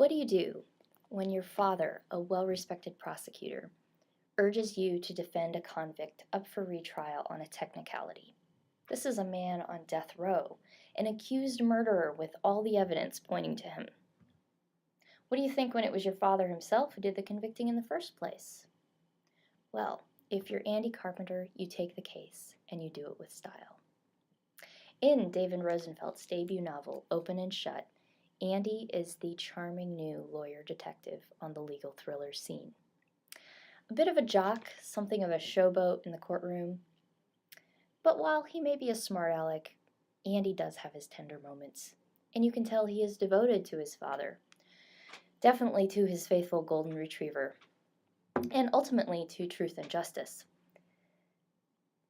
What do you do when your father, a well-respected prosecutor, urges you to defend a convict up for retrial on a technicality? This is a man on death row, an accused murderer with all the evidence pointing to him. What do you think when it was your father himself who did the convicting in the first place? Well, if you're Andy Carpenter, you take the case and you do it with style. In David Rosenfelt's debut novel, Open and Shut, Andy is the charming new lawyer detective on the legal thriller scene. A bit of a jock, something of a showboat in the courtroom, but while he may be a smart aleck, Andy does have his tender moments, and you can tell he is devoted to his father, definitely to his faithful golden retriever, and ultimately to truth and justice.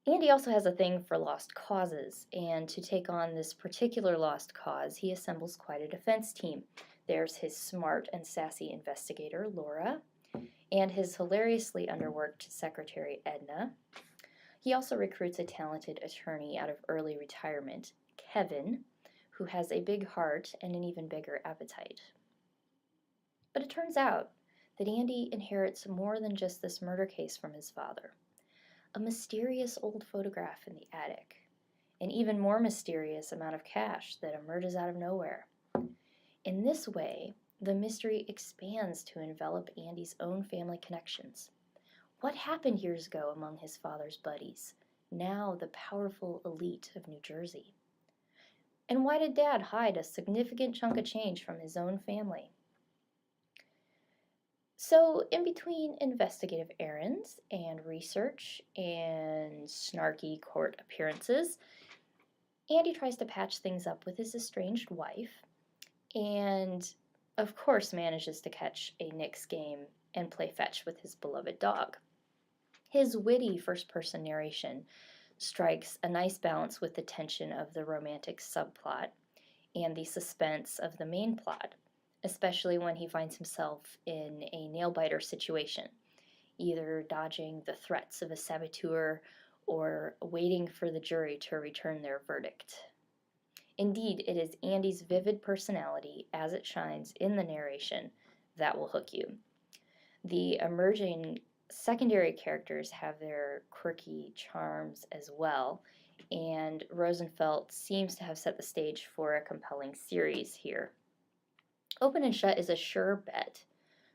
Andy also has a thing for lost causes, and to take on this particular lost cause, he assembles quite a defense team. There's his smart and sassy investigator, Laura, and his hilariously underworked secretary, Edna. He also recruits a talented attorney out of early retirement, Kevin, who has a big heart and an even bigger appetite. But it turns out that Andy inherits more than just this murder case from his father. A mysterious old photograph in the attic, an even more mysterious amount of cash that emerges out of nowhere. In this way, the mystery expands to envelop Andy's own family connections. What happened years ago among his father's buddies, now the powerful elite of New Jersey? And why did Dad hide a significant chunk of change from his own family? So, in between investigative errands and research and snarky court appearances, Andy tries to patch things up with his estranged wife and, of course, manages to catch a Knicks game and play fetch with his beloved dog. His witty first-person narration strikes a nice balance with the tension of the romantic subplot and the suspense of the main plot, especially when he finds himself in a nail-biter situation, either dodging the threats of a saboteur or waiting for the jury to return their verdict. Indeed, it is Andy's vivid personality as it shines in the narration that will hook you. The emerging secondary characters have their quirky charms as well, and Rosenfelt seems to have set the stage for a compelling series here. Open and Shut is a sure bet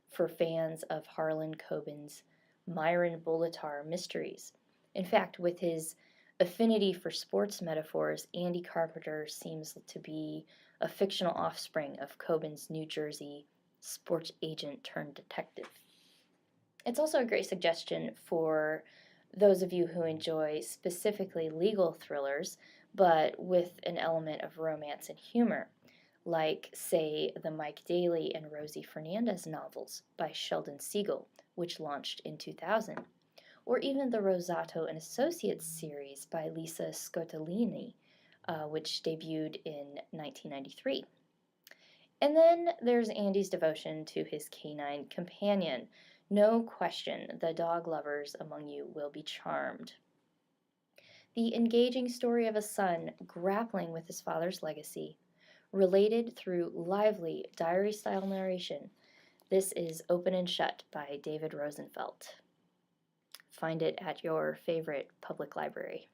for fans of Harlan Coben's Myron Bolitar mysteries. In fact, with his affinity for sports metaphors, Andy Carpenter seems to be a fictional offspring of Coben's New Jersey sports agent turned detective. It's also a great suggestion for those of you who enjoy specifically legal thrillers, but with an element of romance and humor, like, say, the Mike Daly and Rosie Fernandez novels by Sheldon Siegel, which launched in 2000, or even the Rosato and Associates series by Lisa Scotolini, which debuted in 1993. And then there's Andy's devotion to his canine companion. No question, the dog lovers among you will be charmed. The engaging story of a son grappling with his father's legacy, related through lively diary-style narration. This is Open and Shut by David Rosenfelt. Find it at your favorite public library.